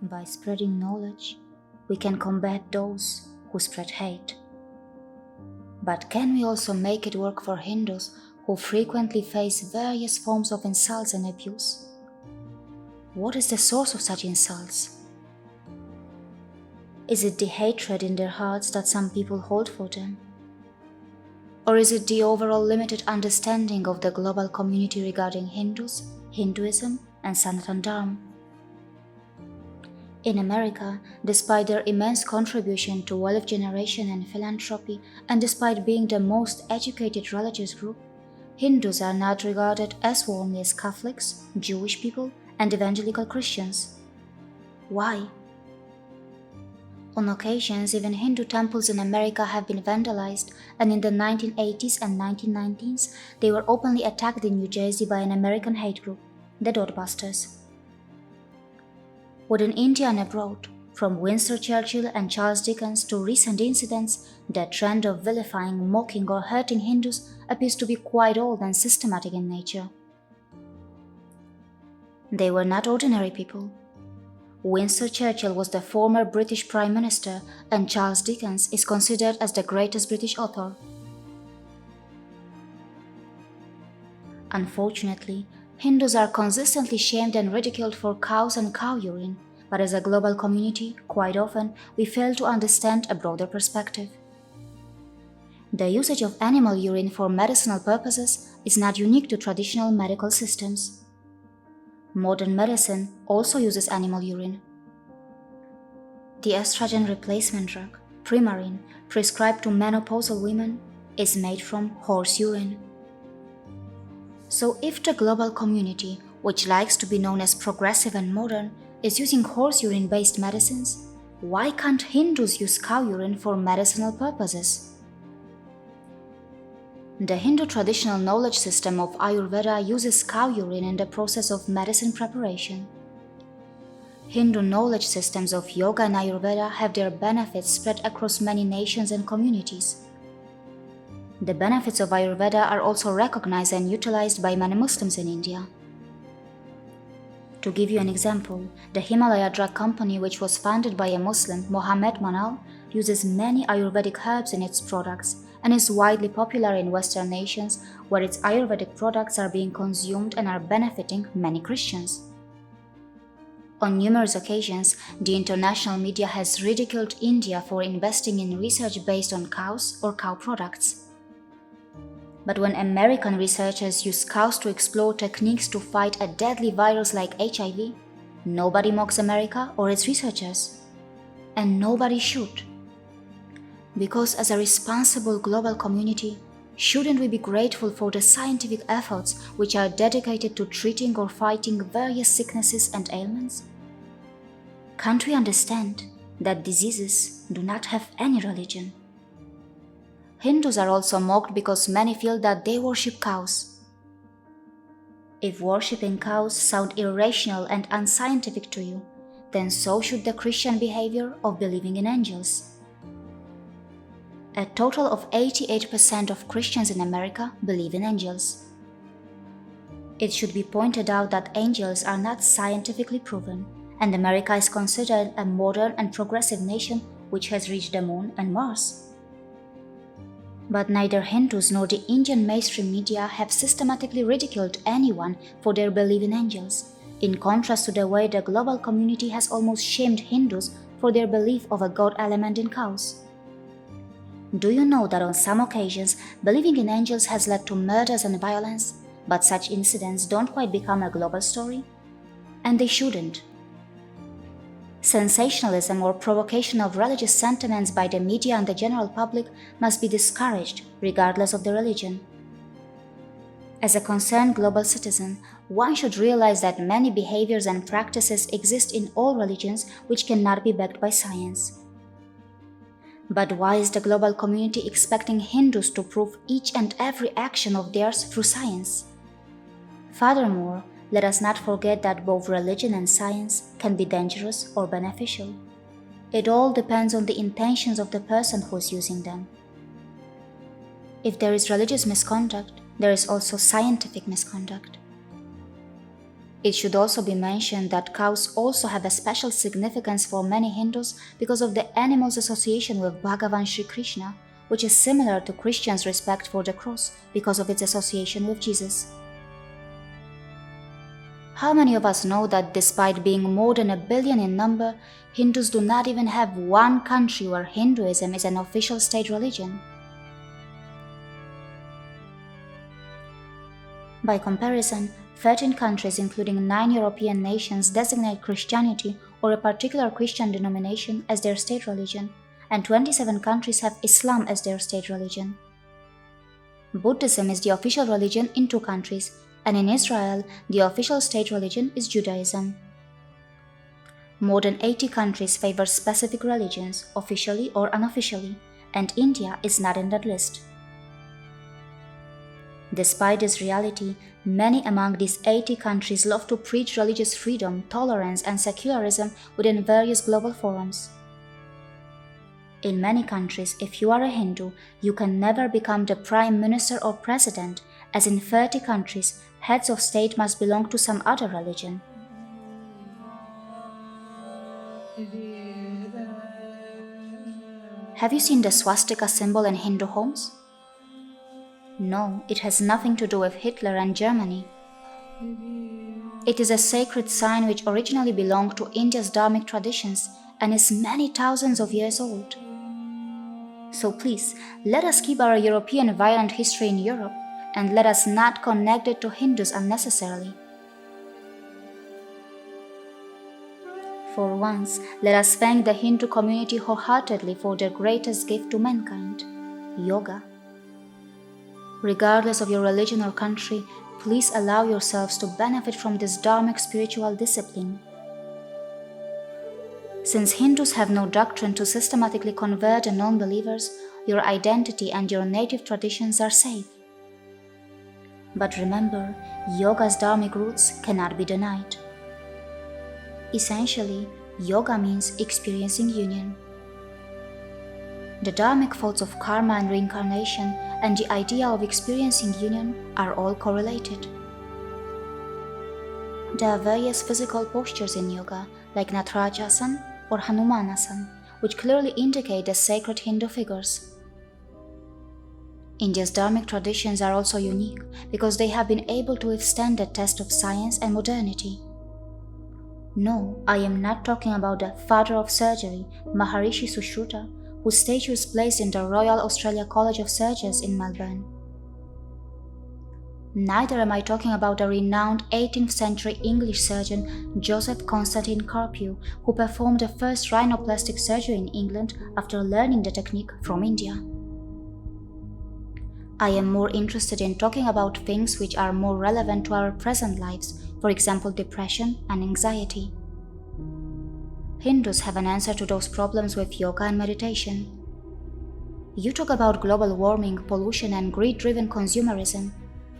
By spreading knowledge, we can combat those who spread hate. But can we also make it work for Hindus who frequently face various forms of insults and abuse? What is the source of such insults? Is it the hatred in their hearts that some people hold for them? Or is it the overall limited understanding of the global community regarding Hindus, Hinduism, and Sanatan Dharma? In America, despite their immense contribution to wealth generation and philanthropy, and despite being the most educated religious group, Hindus are not regarded as warmly as Catholics, Jewish people, and evangelical Christians. Why? On occasions, even Hindu temples in America have been vandalized, and in the 1980s and 1990s, they were openly attacked in New Jersey by an American hate group, the Dotbusters. Within India and abroad, from Winston Churchill and Charles Dickens to recent incidents, the trend of vilifying, mocking, or hurting Hindus appears to be quite old and systematic in nature. They were not ordinary people. Winston Churchill was the former British Prime Minister, and Charles Dickens is considered as the greatest British author. Unfortunately, Hindus are consistently shamed and ridiculed for cows and cow urine, but as a global community, quite often, we fail to understand a broader perspective. The usage of animal urine for medicinal purposes is not unique to traditional medical systems. Modern medicine also uses animal urine. The estrogen replacement drug, Premarin, prescribed to menopausal women, is made from horse urine. So if the global community, which likes to be known as progressive and modern, is using horse urine-based medicines, why can't Hindus use cow urine for medicinal purposes? The Hindu traditional knowledge system of Ayurveda uses cow urine in the process of medicine preparation. Hindu knowledge systems of yoga and Ayurveda have their benefits spread across many nations and communities. The benefits of Ayurveda are also recognized and utilized by many Muslims in India. To give you an example, the Himalaya Drug Company, which was founded by a Muslim, Mohammed Manal, uses many Ayurvedic herbs in its products and is widely popular in Western nations where its Ayurvedic products are being consumed and are benefiting many Christians. On numerous occasions, the international media has ridiculed India for investing in research based on cows or cow products. But when American researchers use cows to explore techniques to fight a deadly virus like HIV, nobody mocks America or its researchers. And nobody should. Because as a responsible global community, shouldn't we be grateful for the scientific efforts which are dedicated to treating or fighting various sicknesses and ailments? Can't we understand that diseases do not have any religion? Hindus are also mocked because many feel that they worship cows. If worshipping cows sound irrational and unscientific to you, then so should the Christian behavior of believing in angels. A total of 88% of Christians in America believe in angels. It should be pointed out that angels are not scientifically proven, and America is considered a modern and progressive nation which has reached the moon and Mars. But neither Hindus nor the Indian mainstream media have systematically ridiculed anyone for their belief in angels, in contrast to the way the global community has almost shamed Hindus for their belief of a god element in cows. Do you know that on some occasions, believing in angels has led to murders and violence, but such incidents don't quite become a global story? And they shouldn't. Sensationalism or provocation of religious sentiments by the media and the general public must be discouraged, regardless of the religion. As a concerned global citizen, one should realize that many behaviors and practices exist in all religions which cannot be backed by science. But why is the global community expecting Hindus to prove each and every action of theirs through science? Furthermore, let us not forget that both religion and science can be dangerous or beneficial. It all depends on the intentions of the person who is using them. If there is religious misconduct, there is also scientific misconduct. It should also be mentioned that cows also have a special significance for many Hindus because of the animal's association with Bhagavan Sri Krishna, which is similar to Christians' respect for the cross because of its association with Jesus. How many of us know that despite being more than 1 billion in number, Hindus do not even have one country where Hinduism is an official state religion? By comparison, 13 countries, including 9 European nations, designate Christianity or a particular Christian denomination as their state religion, and 27 countries have Islam as their state religion. Buddhism is the official religion in 2 countries, and in Israel, the official state religion is Judaism. More than 80 countries favor specific religions, officially or unofficially, and India is not in that list. Despite this reality, many among these 80 countries love to preach religious freedom, tolerance, and secularism within various global forums. In many countries, if you are a Hindu, you can never become the prime minister or president, as in 30 countries, heads of state must belong to some other religion. Have you seen the swastika symbol in Hindu homes? No, it has nothing to do with Hitler and Germany. It is a sacred sign which originally belonged to India's dharmic traditions and is many thousands of years old. So please, let us keep our European violent history in Europe and let us not connect it to Hindus unnecessarily. For once, let us thank the Hindu community wholeheartedly for their greatest gift to mankind, yoga. Regardless of your religion or country, please allow yourselves to benefit from this dharmic spiritual discipline. Since Hindus have no doctrine to systematically convert the non-believers, your identity and your native traditions are safe. But remember, yoga's dharmic roots cannot be denied. Essentially, yoga means experiencing union. The dharmic thoughts of karma and reincarnation and the idea of experiencing union are all correlated. There are various physical postures in yoga, like Natarajasana or Hanumanasana, which clearly indicate the sacred Hindu figures. India's dharmic traditions are also unique because they have been able to withstand the test of science and modernity. No, I am not talking about the father of surgery, Maharishi Sushruta, whose statue is placed in the Royal Australia College of Surgeons in Melbourne. Neither am I talking about the renowned 18th century English surgeon Joseph Constantine Carpue, who performed the first rhinoplastic surgery in England after learning the technique from India. I am more interested in talking about things which are more relevant to our present lives, for example depression and anxiety. Hindus have an answer to those problems with yoga and meditation. You talk about global warming, pollution, and greed-driven consumerism.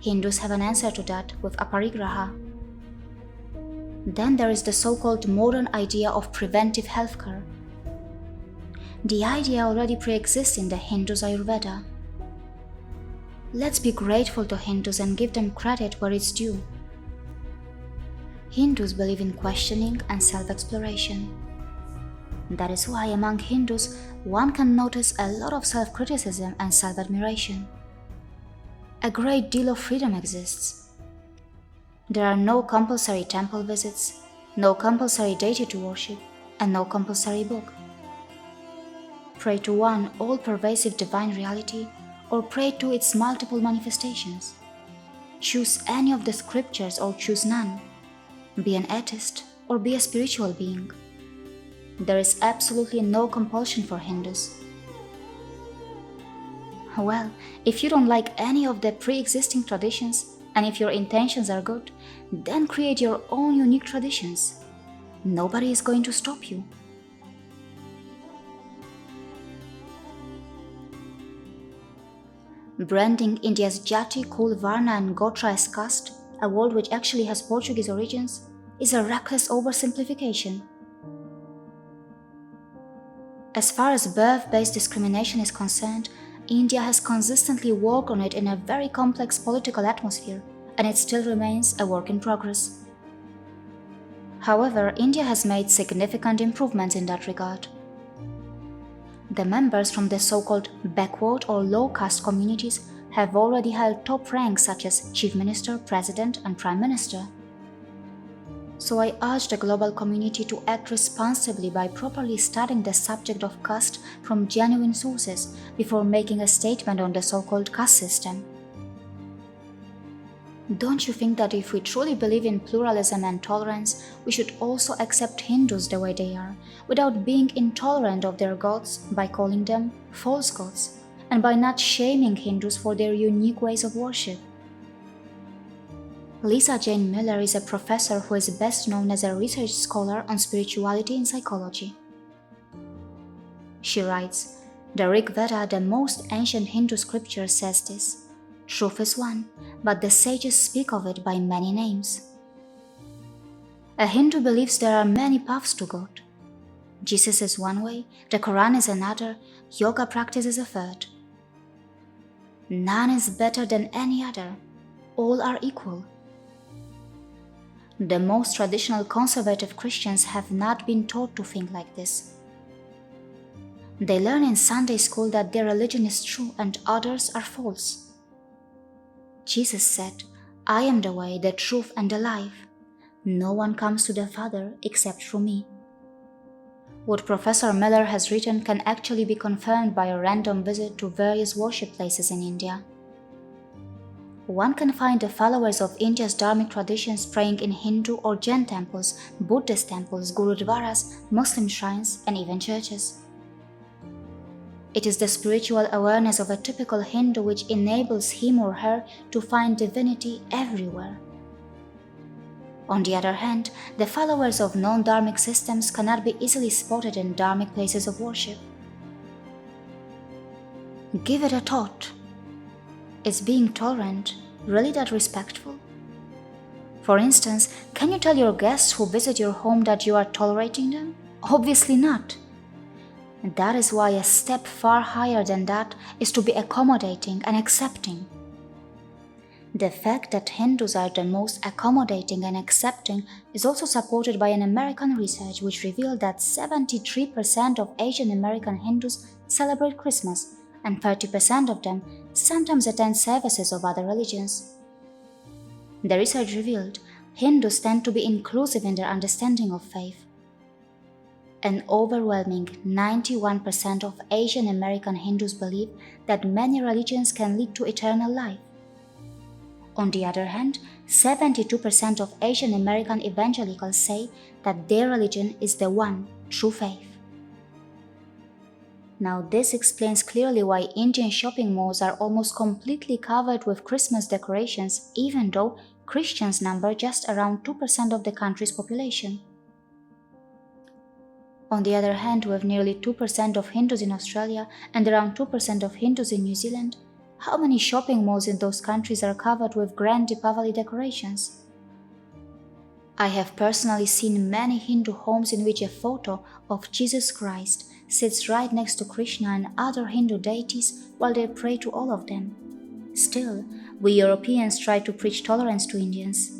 Hindus have an answer to that with aparigraha. Then there is the so-called modern idea of preventive healthcare. The idea already pre-exists in the Hindus' Ayurveda. Let's be grateful to Hindus and give them credit where it's due. Hindus believe in questioning and self-exploration. That is why among Hindus, one can notice a lot of self-criticism and self-admiration. A great deal of freedom exists. There are no compulsory temple visits, no compulsory deity to worship, and no compulsory book. Pray to one all-pervasive divine reality, or pray to its multiple manifestations. Choose any of the scriptures or choose none. Be an atheist or be a spiritual being. There is absolutely no compulsion for Hindus. Well, if you don't like any of the pre-existing traditions, and if your intentions are good, then create your own unique traditions. Nobody is going to stop you. Branding India's Jati, Kul, Varna and Gotra as caste, a word which actually has Portuguese origins, is a reckless oversimplification. As far as birth-based discrimination is concerned, India has consistently worked on it in a very complex political atmosphere, and it still remains a work in progress. However, India has made significant improvements in that regard. The members from the so-called backward or low caste communities have already held top ranks such as Chief Minister, President, and Prime Minister. So I urge the global community to act responsibly by properly studying the subject of caste from genuine sources before making a statement on the so-called caste system. Don't you think that if we truly believe in pluralism and tolerance, we should also accept Hindus the way they are, without being intolerant of their gods by calling them false gods, and by not shaming Hindus for their unique ways of worship? Lisa Jane Miller is a professor who is best known as a research scholar on spirituality and psychology. She writes, "The Rig Veda, the most ancient Hindu scripture, says this: truth is one, but the sages speak of it by many names." A Hindu believes there are many paths to God. Jesus is one way, the Quran is another, yoga practice is a third. None is better than any other. All are equal. The most traditional conservative Christians have not been taught to think like this. They learn in Sunday school that their religion is true and others are false. Jesus said, "I am the way, the truth, and the life. No one comes to the Father except through me." What Professor Miller has written can actually be confirmed by a random visit to various worship places in India. One can find the followers of India's dharmic traditions praying in Hindu or Jain temples, Buddhist temples, Gurudwaras, Muslim shrines, and even churches. It is the spiritual awareness of a typical Hindu which enables him or her to find divinity everywhere. On the other hand, the followers of non-dharmic systems cannot be easily spotted in dharmic places of worship. Give it a thought. Is being tolerant really that respectful? For instance, can you tell your guests who visit your home that you are tolerating them? Obviously not. That is why a step far higher than that is to be accommodating and accepting. The fact that Hindus are the most accommodating and accepting is also supported by an American research which revealed that 73% of Asian American Hindus celebrate Christmas, and 30% of them sometimes attend services of other religions. The research revealed Hindus tend to be inclusive in their understanding of faith. An overwhelming 91% of Asian American Hindus believe that many religions can lead to eternal life. On the other hand, 72% of Asian American evangelicals say that their religion is the one true faith. Now this explains clearly why Indian shopping malls are almost completely covered with Christmas decorations, even though Christians number just around 2% of the country's population. On the other hand, with nearly 2% of Hindus in Australia and around 2% of Hindus in New Zealand, how many shopping malls in those countries are covered with grand Deepavali decorations? I have personally seen many Hindu homes in which a photo of Jesus Christ sits right next to Krishna and other Hindu deities while they pray to all of them. Still, we Europeans try to preach tolerance to Indians.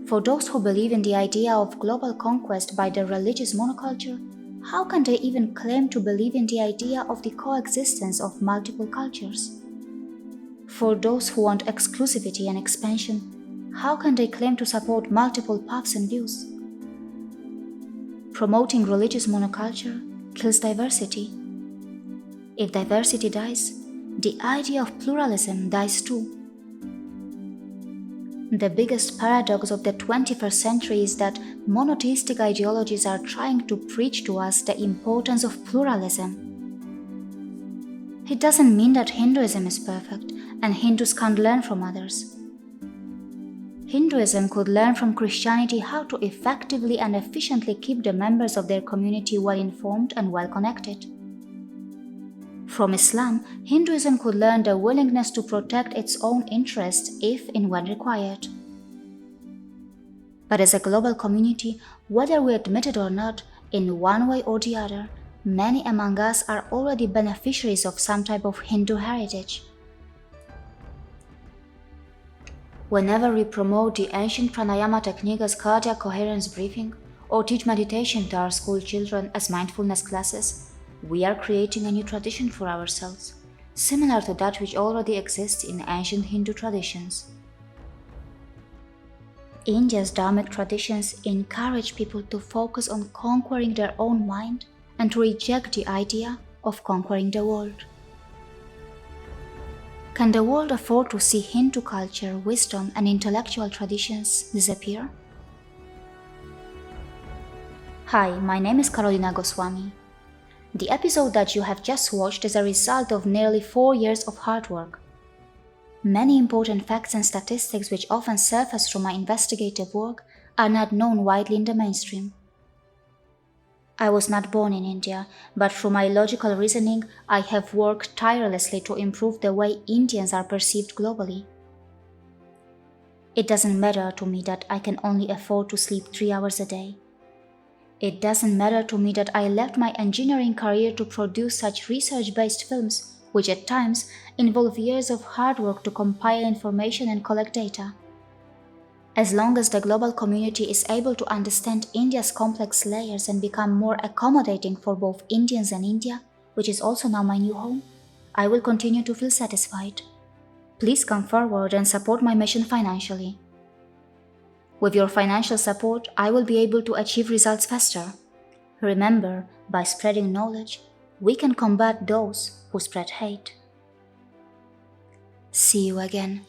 For those who believe in the idea of global conquest by the religious monoculture, how can they even claim to believe in the idea of the coexistence of multiple cultures? For those who want exclusivity and expansion, how can they claim to support multiple paths and views? Promoting religious monoculture kills diversity. If diversity dies, the idea of pluralism dies too. The biggest paradox of the 21st century is that monotheistic ideologies are trying to preach to us the importance of pluralism. It doesn't mean that Hinduism is perfect and Hindus can't learn from others. Hinduism could learn from Christianity how to effectively and efficiently keep the members of their community well informed and well connected. From Islam, Hinduism could learn the willingness to protect its own interests if and when required. But as a global community, whether we admit it or not, in one way or the other, many among us are already beneficiaries of some type of Hindu heritage. Whenever we promote the ancient pranayama technique as cardiac coherence breathing, or teach meditation to our school children as mindfulness classes, we are creating a new tradition for ourselves, similar to that which already exists in ancient Hindu traditions. India's dharmic traditions encourage people to focus on conquering their own mind and to reject the idea of conquering the world. Can the world afford to see Hindu culture, wisdom, and intellectual traditions disappear? Hi, my name is Karolina Goswami. The episode that you have just watched is a result of nearly 4 years of hard work. Many important facts and statistics which often surface through my investigative work are not known widely in the mainstream. I was not born in India, but through my logical reasoning, I have worked tirelessly to improve the way Indians are perceived globally. It doesn't matter to me that I can only afford to sleep 3 hours a day. It doesn't matter to me that I left my engineering career to produce such research-based films, which at times involve years of hard work to compile information and collect data. As long as the global community is able to understand India's complex layers and become more accommodating for both Indians and India, which is also now my new home, I will continue to feel satisfied. Please come forward and support my mission financially. With your financial support, I will be able to achieve results faster. Remember, by spreading knowledge, we can combat those who spread hate. See you again.